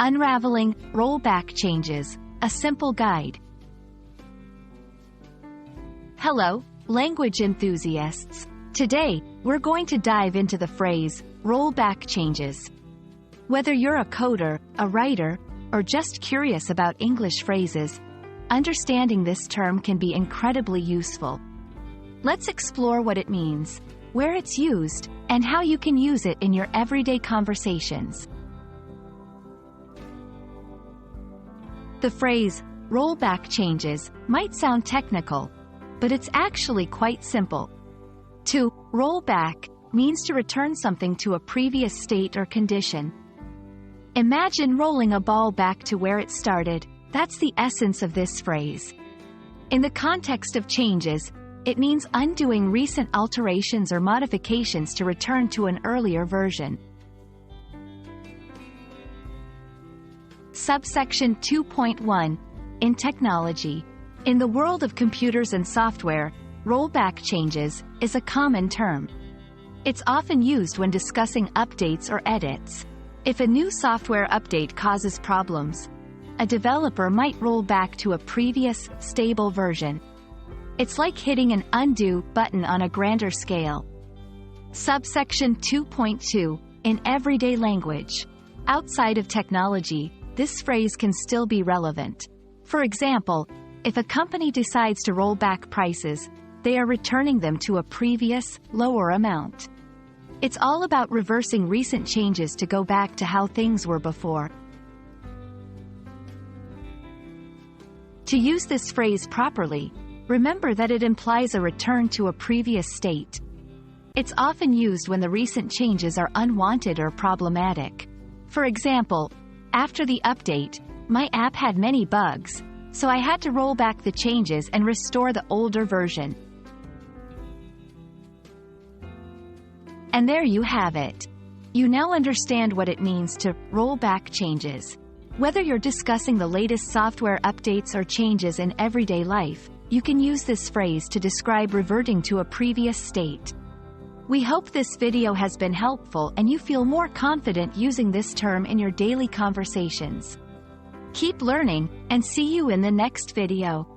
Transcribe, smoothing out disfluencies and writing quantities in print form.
Unraveling Roll Back Changes, a simple guide. Hello, language enthusiasts. Today, we're going to dive into the phrase, roll back changes. Whether you're a coder, a writer, or just curious about English phrases, understanding this term can be incredibly useful. Let's explore what it means, where it's used, and how you can use it in your everyday conversations. The phrase, roll back changes, might sound technical, but it's actually quite simple. To roll back means to return something to a previous state or condition. Imagine rolling a ball back to where it started. That's the essence of this phrase. In the context of changes, it means undoing recent alterations or modifications to return to an earlier version. Subsection 2.1. In technology. In the world of computers and software, rollback changes is a common term. It's often used when discussing updates or edits. If a new software update causes problems, a developer might roll back to a previous, stable version. It's like hitting an undo button on a grander scale. Subsection 2.2. In everyday language. Outside of technology, this phrase can still be relevant. For example, if a company decides to roll back prices, they are returning them to a previous, lower amount. It's all about reversing recent changes to go back to how things were before. To use this phrase properly, remember that it implies a return to a previous state. It's often used when the recent changes are unwanted or problematic. For example, after the update, my app had many bugs, so I had to roll back the changes and restore the older version. And there you have it. You now understand what it means to roll back changes. Whether you're discussing the latest software updates or changes in everyday life, you can use this phrase to describe reverting to a previous state. We hope this video has been helpful and you feel more confident using this term in your daily conversations. Keep learning, and see you in the next video.